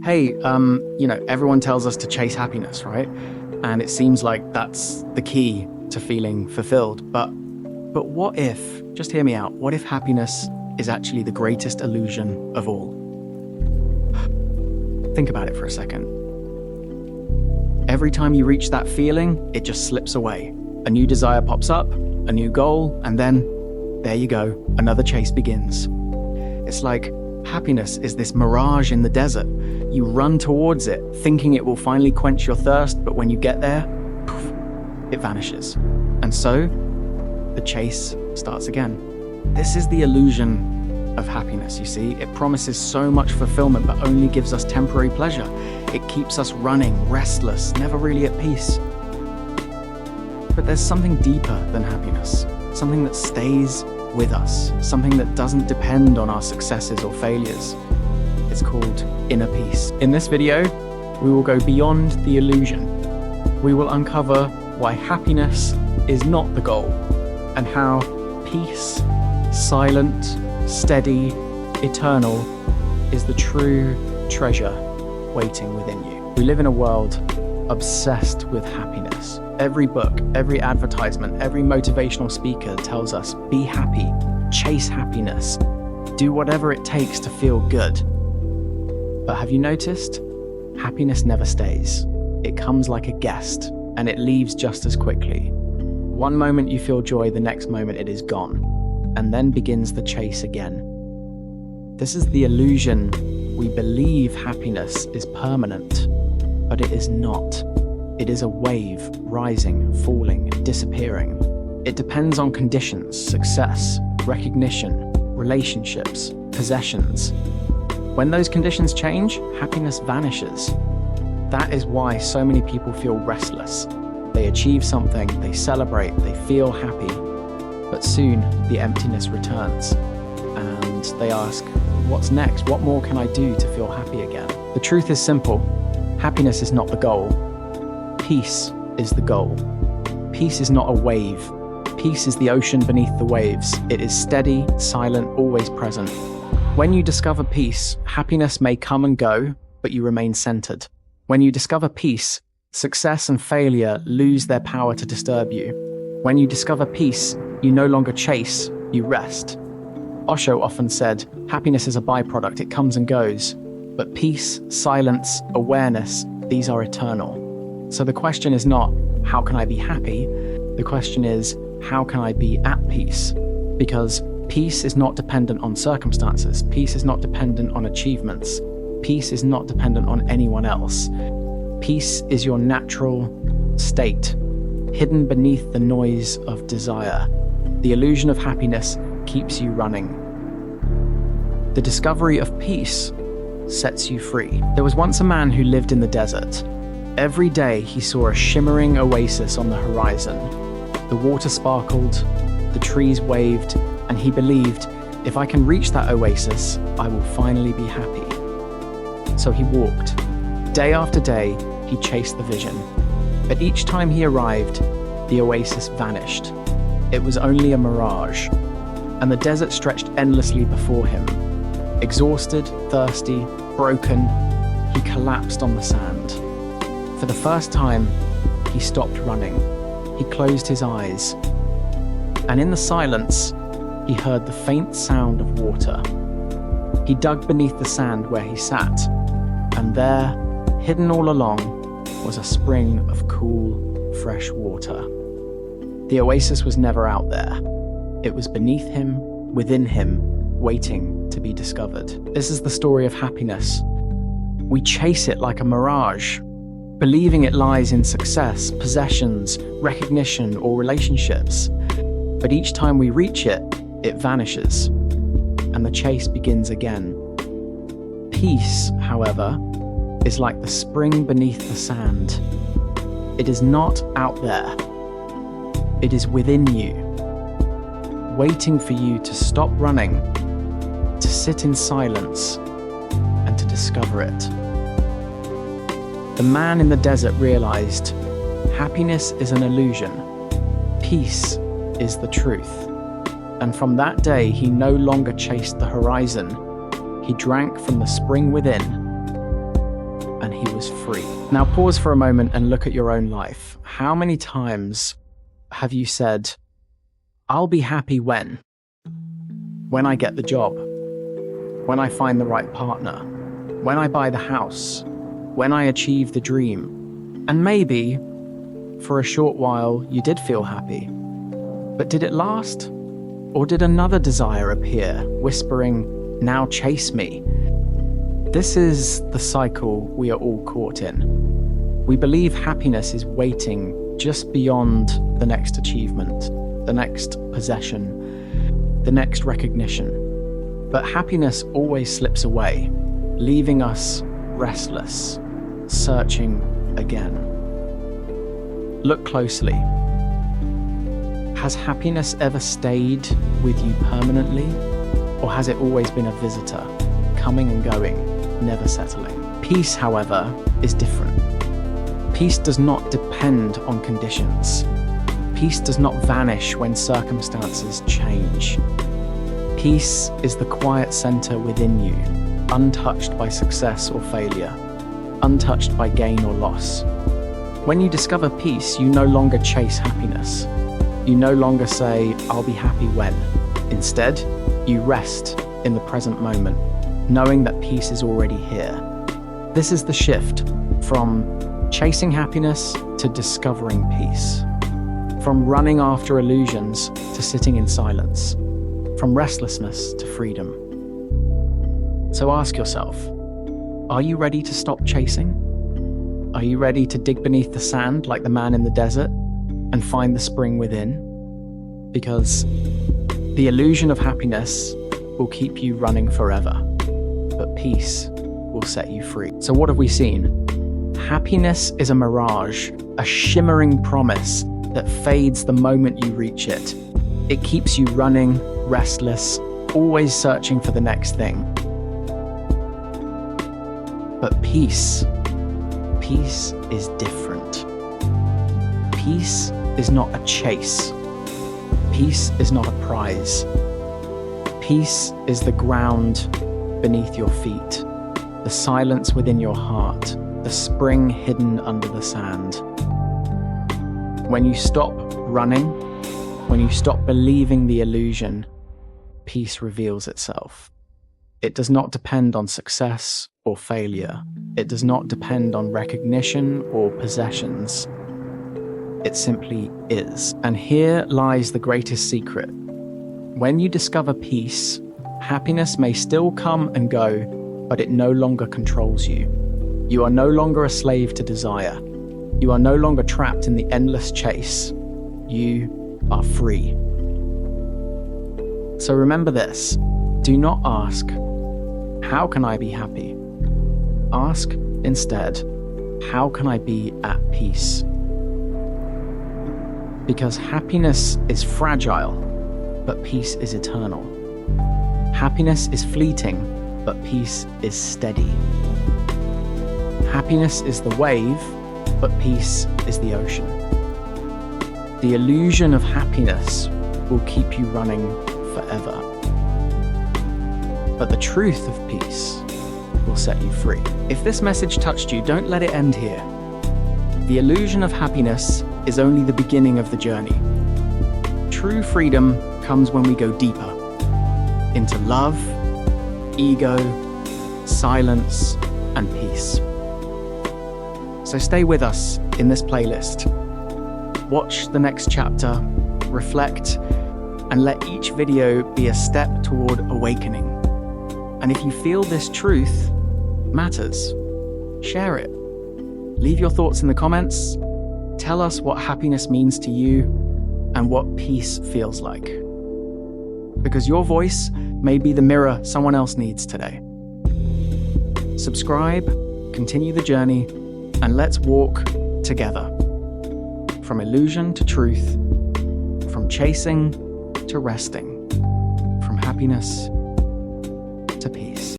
Hey, everyone tells us to chase happiness, right? And it seems like that's the key to feeling fulfilled. But what if, just hear me out, what if happiness is actually the greatest illusion of all? Think about it for a second. Every time you reach that feeling, it just slips away. A new desire pops up, a new goal, and then, there you go, another chase begins. It's like happiness is this mirage in the desert. You run towards it, thinking it will finally quench your thirst, but when you get there, poof, it vanishes. And so, the chase starts again. This is the illusion of happiness, you see. It promises so much fulfillment, but only gives us temporary pleasure. It keeps us running, restless, never really at peace. But there's something deeper than happiness, something that stays with us, something that doesn't depend on our successes or failures. It's called inner peace. In this video, we will go beyond the illusion. We will uncover why happiness is not the goal, and how peace, silent, steady, eternal, is the true treasure waiting within you. We live in a world obsessed with happiness. Every book, every advertisement, every motivational speaker tells us, be happy, chase happiness, do whatever it takes to feel good. But have you noticed? Happiness never stays. It comes like a guest, and it leaves just as quickly. One moment you feel joy, the next moment it is gone, and then begins the chase again. This is the illusion. We believe happiness is permanent, but it is not. It is a wave, rising, falling, disappearing. It depends on conditions, success, recognition, relationships, possessions. When those conditions change, happiness vanishes. That is why so many people feel restless. They achieve something, they celebrate, they feel happy, but soon the emptiness returns. And they ask, what's next? What more can I do to feel happy again? The truth is simple. Happiness is not the goal. Peace is the goal. Peace is not a wave. Peace is the ocean beneath the waves. It is steady, silent, always present. When you discover peace, happiness may come and go, but you remain centered. When you discover peace, success and failure lose their power to disturb you. When you discover peace, you no longer chase, you rest. Osho often said, happiness is a byproduct, it comes and goes. But peace, silence, awareness, these are eternal. So the question is not, how can I be happy? The question is, how can I be at peace? Because peace is not dependent on circumstances. Peace is not dependent on achievements. Peace is not dependent on anyone else. Peace is your natural state, hidden beneath the noise of desire. The illusion of happiness keeps you running. The discovery of peace sets you free. There was once a man who lived in the desert. Every day he saw a shimmering oasis on the horizon. The water sparkled, the trees waved, and he believed, if I can reach that oasis, I will finally be happy. So he walked. Day after day, he chased the vision. But each time he arrived, the oasis vanished. It was only a mirage, and the desert stretched endlessly before him. Exhausted, thirsty, broken, he collapsed on the sand. For the first time, he stopped running. He closed his eyes, and in the silence, he heard the faint sound of water. He dug beneath the sand where he sat, and there, hidden all along, was a spring of cool, fresh water. The oasis was never out there. It was beneath him, within him, waiting to be discovered. This is the story of happiness. We chase it like a mirage, believing it lies in success, possessions, recognition, or relationships. But each time we reach it, it vanishes, and the chase begins again. Peace, however, is like the spring beneath the sand. It is not out there. It is within you, waiting for you to stop running, to sit in silence, and to discover it. The man in the desert realized, happiness is an illusion. Peace is the truth. And from that day, he no longer chased the horizon. He drank from the spring within, and he was free. Now pause for a moment and look at your own life. How many times have you said, I'll be happy when I get the job, when I find the right partner, when I buy the house, when I achieve the dream? And maybe, for a short while, you did feel happy. But did it last? Or did another desire appear, whispering, now chase me? This is the cycle we are all caught in. We believe happiness is waiting just beyond the next achievement, the next possession, the next recognition. But happiness always slips away, leaving us restless, searching again. Look closely. Has happiness ever stayed with you permanently? Or has it always been a visitor, coming and going, never settling? Peace, however, is different. Peace does not depend on conditions. Peace does not vanish when circumstances change. Peace is the quiet center within you, untouched by success or failure, untouched by gain or loss. When you discover peace, you no longer chase happiness. You no longer say, I'll be happy when. Instead, you rest in the present moment, knowing that peace is already here. This is the shift from chasing happiness to discovering peace. From running after illusions to sitting in silence. From restlessness to freedom. So ask yourself, are you ready to stop chasing? Are you ready to dig beneath the sand like the man in the desert and find the spring within? Because the illusion of happiness will keep you running forever, but peace will set you free. So what have we seen? Happiness is a mirage, a shimmering promise that fades the moment you reach it. It keeps you running, restless, always searching for the next thing. But peace is different. Peace is not a chase. Peace is not a prize. Peace is the ground beneath your feet, the silence within your heart, the spring hidden under the sand. When you stop running, when you stop believing the illusion, peace reveals itself. It does not depend on success or failure. It does not depend on recognition or possessions. It simply is. And here lies the greatest secret. When you discover peace, happiness may still come and go, but it no longer controls you. You are no longer a slave to desire. You are no longer trapped in the endless chase. You are free. So remember this. Do not ask, how can I be happy? Ask instead, how can I be at peace? Because happiness is fragile, but peace is eternal. Happiness is fleeting, but peace is steady. Happiness is the wave, but peace is the ocean. The illusion of happiness will keep you running forever. But the truth of peace will set you free. If this message touched you, don't let it end here. The illusion of happiness is only the beginning of the journey. True freedom comes when we go deeper into love, ego, silence, and peace. So stay with us in this playlist. Watch the next chapter, reflect, and let each video be a step toward awakening. And if you feel this truth matters, share it. Leave your thoughts in the comments. Tell us what happiness means to you and what peace feels like. Because your voice may be the mirror someone else needs today. Subscribe, continue the journey, and let's walk together. From illusion to truth, from chasing to resting, from happiness to peace.